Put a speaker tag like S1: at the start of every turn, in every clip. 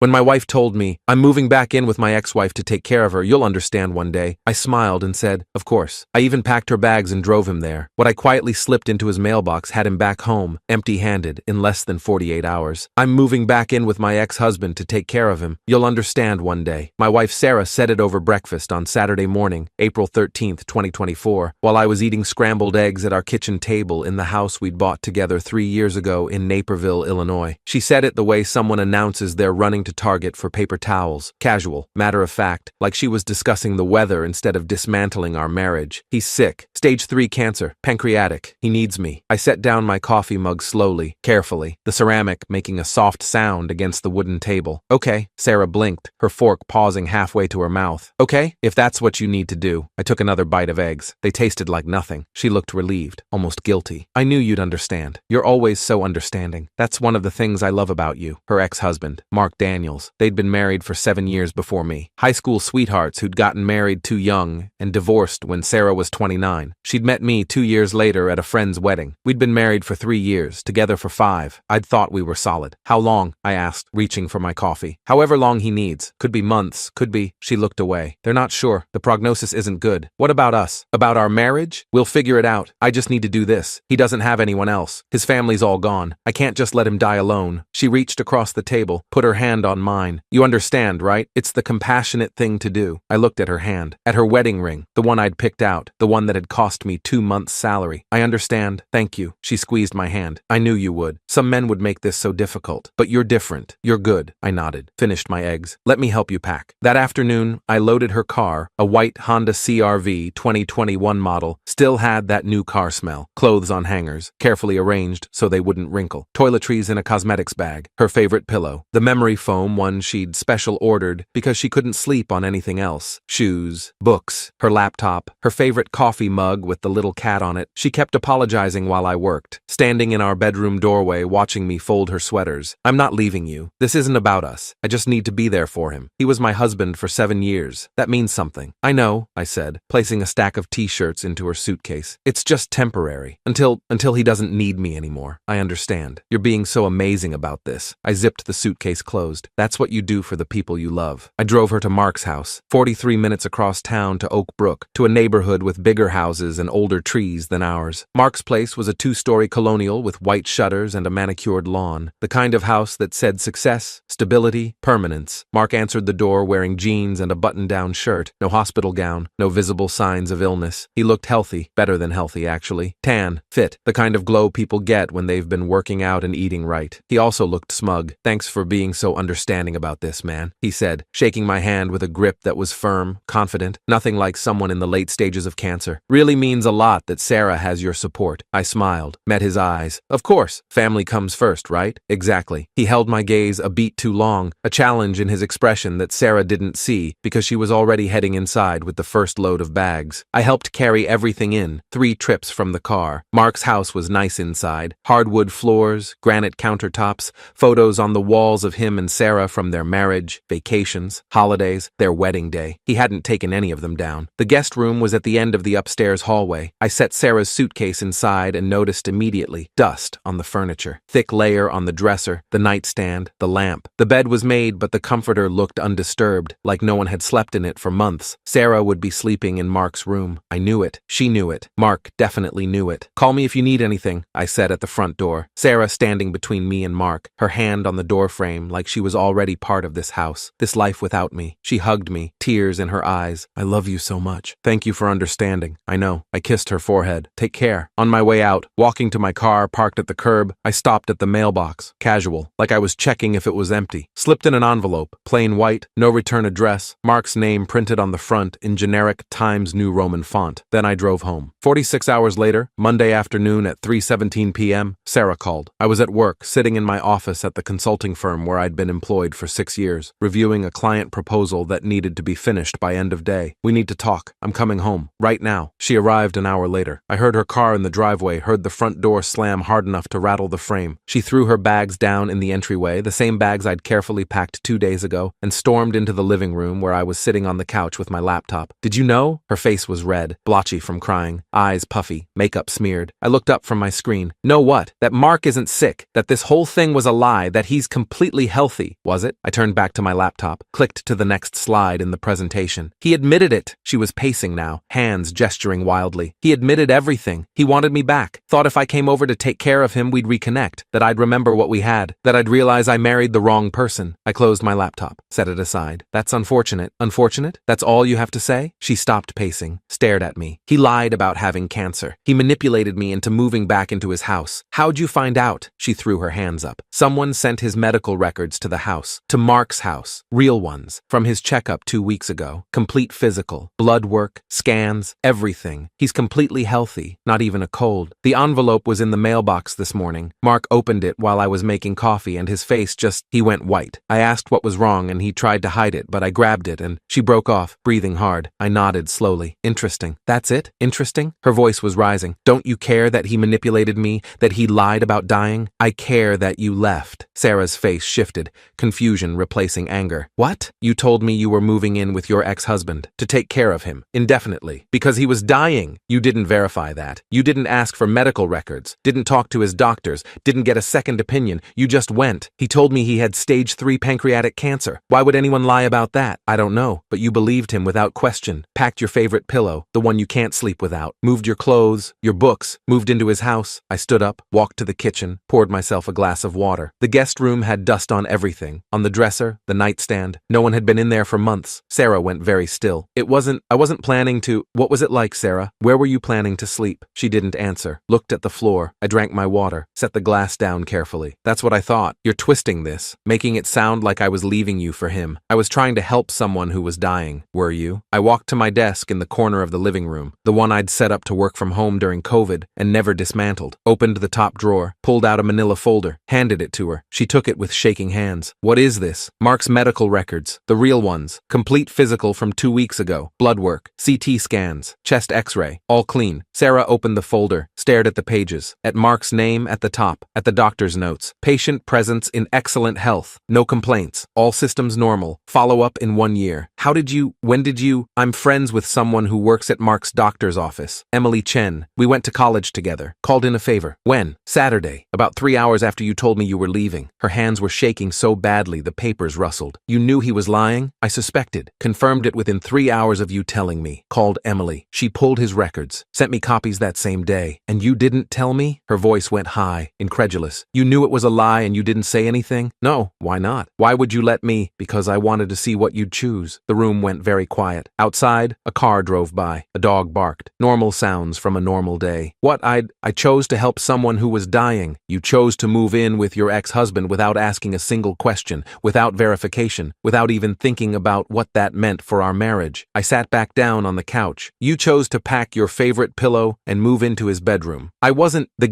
S1: When my wife told me, "I'm moving back in with my ex-wife to take care of her, you'll understand one day," I smiled and said, "Of course." I even packed her bags and drove him there. What I quietly slipped into his mailbox had him back home, empty-handed, in less than 48 hours. "I'm moving back in with my ex-husband to take care of him. You'll understand one day." My wife Sarah said it over breakfast on Saturday morning, April 13th, 2024, while I was eating scrambled eggs at our kitchen table in the house we'd bought together 3 years ago in Naperville, Illinois. She said it the way someone announces they're running to Target for paper towels, casual, matter-of-fact, like she was discussing the weather instead of dismantling our marriage. "He's sick. Stage 3 cancer, pancreatic. He needs me." I set down my coffee mug slowly, carefully, the ceramic making a soft sound against the wooden table. "Okay," Sarah blinked, her fork pausing halfway to her mouth. "Okay, if that's what you need to do." I took another bite of eggs. They tasted like nothing. She looked relieved, almost guilty. "I knew you'd understand. You're always so understanding. That's one of the things I love about you." Her ex-husband, Mark Daniels. They'd been married for 7 years before me. High school sweethearts who'd gotten married too young and divorced when Sarah was 29. She'd met me 2 years later at a friend's wedding. We'd been married for 3 years, together for 5. I'd thought we were solid. "How long?" I asked, reaching for my coffee. "However long he needs. Could be months, could be." She looked away. "They're not sure. The prognosis isn't good." "What about us? About our marriage? We'll figure it out. I just need to do this. He doesn't have anyone else. His family's all gone. I can't just let him die alone." She reached across the table, put her hand on mine. "You understand, right? It's the compassionate thing to do." I looked at her hand, at her wedding ring, the one I'd picked out, the one that had cost me 2 months' salary. "I understand. Thank you." She squeezed my hand. "I knew you would. Some men would make this so difficult. But you're different. You're good." I nodded, finished my eggs. "Let me help you pack." That afternoon, I loaded her car, a white Honda CR-V 2021 model, still had that new car smell. Clothes on hangers, carefully arranged so they wouldn't wrinkle. Toiletries in a cosmetics bag. Her favorite pillow, the memory foam one she'd special ordered because she couldn't sleep on anything else. Shoes, books, her laptop, her favorite coffee mug with the little cat on it. She kept apologizing while I worked, standing in our bedroom doorway watching me fold her sweaters. "I'm not leaving you. This isn't about us. I just need to be there for him. He was my husband for 7 years. That means something." "I know," I said, placing a stack of t-shirts into her suitcase. "It's just temporary. Until he doesn't need me anymore. I understand. You're being so amazing about this." I zipped the suitcase closed. "That's what you do for the people you love." I drove her to Mark's house, 43 minutes across town to Oak Brook, to a neighborhood with bigger houses and older trees than ours. Mark's place was a 2-story colonial with white shutters and a manicured lawn, the kind of house that said success, stability, permanence. Mark answered the door wearing jeans and a button-down shirt, no hospital gown, no visible signs of illness. He looked healthy, better than healthy actually. Tan, fit, the kind of glow people get when they've been working out and eating right. He also looked smug. "Thanks for being so understanding about this, man," he said, shaking my hand with a grip that was firm, confident, nothing like someone in the late stages of cancer. "Really means a lot that Sarah has your support." I smiled, met his eyes. "Of course, family comes first, right?" "Exactly." He held my gaze a beat too long, a challenge in his expression that Sarah didn't see because she was already heading inside with the first load of bags. I helped carry everything in, 3 trips from the car. Mark's house was nice inside. Hardwood floors, granite countertops, photos on the walls of him and Sarah from their marriage, vacations, holidays, their wedding day. He hadn't taken any of them down. The guest room was at the end of the upstairs hallway. I set Sarah's suitcase inside and noticed immediately dust on the furniture, thick layer on the dresser, the nightstand, the lamp. The bed was made, but the comforter looked undisturbed, like no one had slept in it for months. Sarah would be sleeping in Mark's room. I knew it. She knew it. Mark definitely knew it. "Call me if you need anything," I said at the front door. Sarah standing between me and Mark, her hand on the doorframe like she was already part of this house, this life without me. She hugged me, tears in her eyes. "I love you so much. Thank you for understanding." "I know." I kissed her forehead. "Take care." On my way out, walking to my car parked at the curb, I stopped at the mailbox, casual, like I was checking if it was empty. Slipped in an envelope, plain white, no return address, Mark's name printed on the front in generic Times New Roman font. Then I drove home. 46 hours later, Monday afternoon at 3:17 p.m., Sarah called. I was at work, sitting in my office at the consulting firm where I'd been employed for 6 years, reviewing a client proposal that needed to be finished by end of day. "We need to talk. I'm coming home. Right now." She arrived an hour later. I heard her car in the driveway, heard the front door slam hard enough to rattle the frame. She threw her bags down in the entryway, the same bags I'd carefully packed 2 days ago, and stormed into the living room where I was sitting on the couch with my laptop. "Did you know?" Her face was red, blotchy from crying, eyes puffy, makeup smeared. I looked up from my screen. "Know what? That Mark isn't sick, that this whole thing was a lie, that he's completely healthy." guilty, was it? I turned back to my laptop, clicked to the next slide in the presentation. He admitted it. She was pacing now, hands gesturing wildly. He admitted everything. He wanted me back. Thought if I came over to take care of him, we'd reconnect. That I'd remember what we had. That I'd realize I married the wrong person. I closed my laptop, set it aside. That's unfortunate. Unfortunate? That's all you have to say? She stopped pacing, stared at me. He lied about having cancer. He manipulated me into moving back into his house. How'd you find out? She threw her hands up. Someone sent his medical records to the house. To Mark's house. Real ones. From his checkup 2 weeks ago. Complete physical. Blood work. Scans. Everything. He's completely healthy. Not even a cold. The envelope was in the mailbox this morning. Mark opened it while I was making coffee and his face he went white. I asked what was wrong and he tried to hide it, but I grabbed it and she broke off, breathing hard. I nodded slowly. Interesting. That's it? Interesting? Her voice was rising. Don't you care that he manipulated me, that he lied about dying? I care that you left. Sarah's face shifted, confusion replacing anger. What? You told me you were moving in with your ex-husband to take care of him, indefinitely, because he was dying. You didn't verify that. You didn't ask for medical records, didn't talk to his doctors, didn't get a second opinion. You just went. He told me he had stage 3 pancreatic cancer. Why would anyone lie about that? I don't know, but you believed him without question. Packed your favorite pillow, the one you can't sleep without. Moved your clothes, your books, moved into his house. I stood up, walked to the kitchen, poured myself a glass of water. The guest room had dust on everything. On the dresser, the nightstand. No one had been in there for months. Sarah went very still. I wasn't planning to. What was it like, Sarah? Where were you planning to sleep? She didn't answer. Looked at the floor. I drank my water, set the glass down carefully. That's what I thought. You're twisting this, making it sound like I was leaving you for him. I was trying to help someone who was dying. Were you? I walked to my desk in the corner of the living room, the one I'd set up to work from home during COVID and never dismantled. Opened the top drawer, pulled out a manila folder, handed it to her. She took it with shaking hands. What is this? Mark's medical records. The real ones. Complete physical from 2 weeks ago. Blood work. CT scans. Chest x-ray. All clean. Sarah opened the folder, stared at the pages. At Mark's name at the top. At the doctor's notes. Patient presence in excellent health. No complaints. All systems normal. Follow-up in 1 year. When did you? I'm friends with someone who works at Mark's doctor's office. Emily Chen. We went to college together. Called in a favor. When? Saturday. About 3 hours after you told me you were leaving. Her hands were shaking so badly the papers rustled. You knew he was lying? I suspected. Confirmed it within 3 hours of you telling me. Called Emily. She pulled his records. Sent me copies that same day. And you didn't tell me? Her voice went high, incredulous. You knew it was a lie and you didn't say anything? No. Why not? Why would you let me? Because I wanted to see what you'd choose. The room went very quiet. Outside, a car drove by. A dog barked. Normal sounds from a normal day. I chose to help someone who was dying. You chose to move in with your ex-husband without asking a single question, without verification, without even thinking about what that meant for our marriage. I sat back down on the couch. You chose to pack your favorite pillow and move into his bedroom. The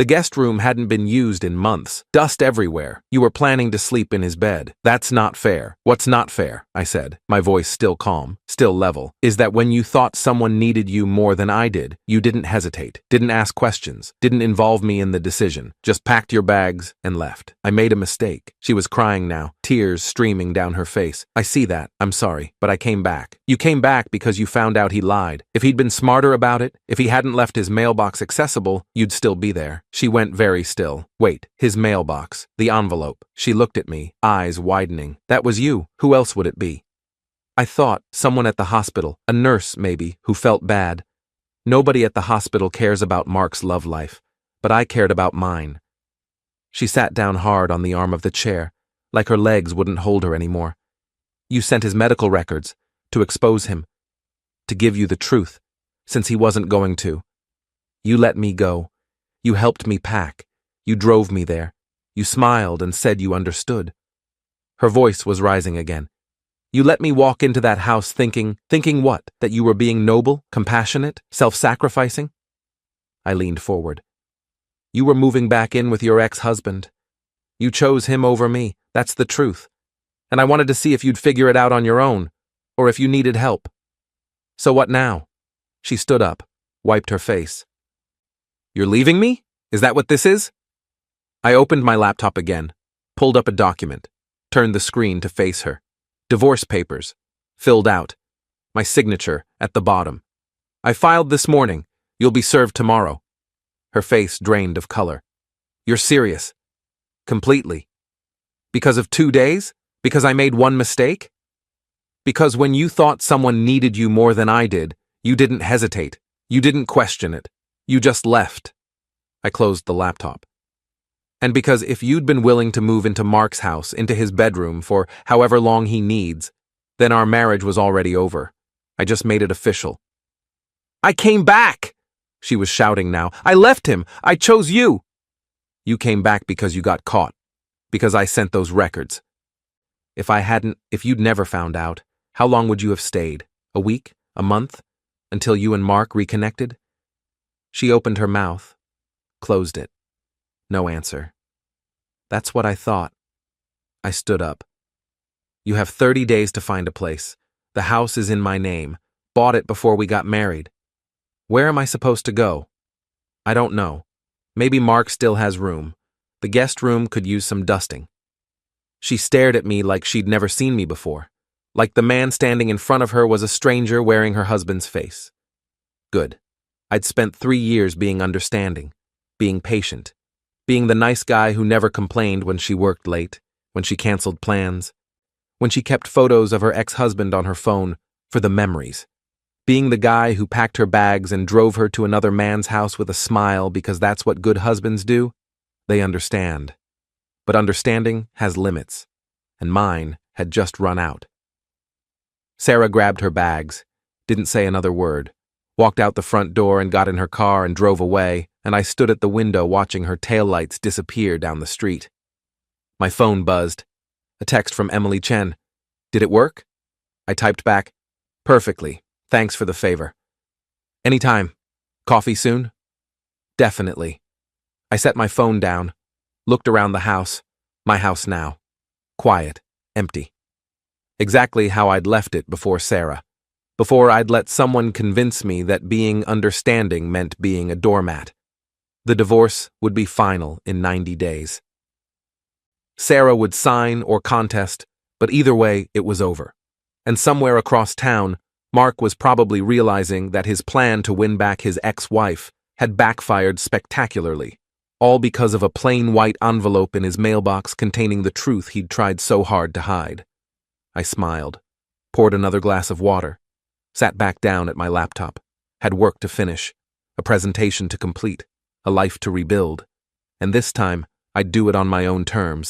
S1: guest room hadn't been used in months. Dust everywhere. You were planning to sleep in his bed. That's not fair. What's not fair? I said, my voice still calm, still level, is that when you thought someone needed you more than I did, you didn't hesitate, didn't ask questions, didn't involve me in the decision, just packed your bags and left. I made a mistake. She was crying now, tears streaming down her face. I see that. I'm sorry, but I came back. You came back because you found out he lied. If he'd been smarter about it, if he hadn't left his mailbox accessible, you'd still be there. She went very still. Wait, his mailbox, the envelope. She looked at me, eyes widening. That was you. Who else would it be? I thought someone at the hospital, a nurse maybe, who felt bad. Nobody at the hospital cares about Mark's love life, but I cared about mine. She sat down hard on the arm of the chair, like her legs wouldn't hold her anymore. You sent his medical records to expose him, to give you the truth, since he wasn't going to. You let me go. You helped me pack. You drove me there. You smiled and said you understood. Her voice was rising again. You let me walk into that house thinking what? That you were being noble, compassionate, self-sacrificing? I leaned forward. You were moving back in with your ex-husband. You chose him over me, that's the truth. And I wanted to see if you'd figure it out on your own, or if you needed help. So what now? She stood up, wiped her face. You're leaving me? Is that what this is? I opened my laptop again, pulled up a document, turned the screen to face her. Divorce papers, filled out. My signature at the bottom. I filed this morning. You'll be served tomorrow. Her face drained of color. You're serious? Completely. Because of 2 days? Because I made one mistake? Because when you thought someone needed you more than I did, you didn't hesitate. You didn't question it. You just left. I closed the laptop. And because if you'd been willing to move into Mark's house, into his bedroom, for however long he needs, then our marriage was already over. I just made it official. I came back! She was shouting now. I left him. I chose you. You came back because you got caught. Because I sent those records. If you'd never found out, how long would you have stayed? A week? A month? Until you and Mark reconnected? She opened her mouth, closed it. No answer. That's what I thought. I stood up. You have 30 days to find a place. The house is in my name. Bought it before we got married. Where am I supposed to go? I don't know. Maybe Mark still has room. The guest room could use some dusting. She stared at me like she'd never seen me before, like the man standing in front of her was a stranger wearing her husband's face. Good. I'd spent 3 years being understanding, being patient, being the nice guy who never complained when she worked late, when she canceled plans, when she kept photos of her ex-husband on her phone for the memories, being the guy who packed her bags and drove her to another man's house with a smile because that's what good husbands do. They understand. But understanding has limits, and mine had just run out. Sarah grabbed her bags, didn't say another word, walked out the front door and got in her car and drove away, and I stood at the window watching her taillights disappear down the street. My phone buzzed. A text from Emily Chen. Did it work? I typed back, perfectly, thanks for the favor. Anytime. Coffee soon? Definitely. I set my phone down, looked around the house, my house now. Quiet, empty. Exactly how I'd left it before Sarah. Before I'd let someone convince me that being understanding meant being a doormat. The divorce would be final in 90 days. Sarah would sign or contest, but either way, it was over. And somewhere across town, Mark was probably realizing that his plan to win back his ex-wife had backfired spectacularly, all because of a plain white envelope in his mailbox containing the truth he'd tried so hard to hide. I smiled, poured another glass of water, sat back down at my laptop, had work to finish, a presentation to complete, a life to rebuild, and this time I'd do it on my own terms,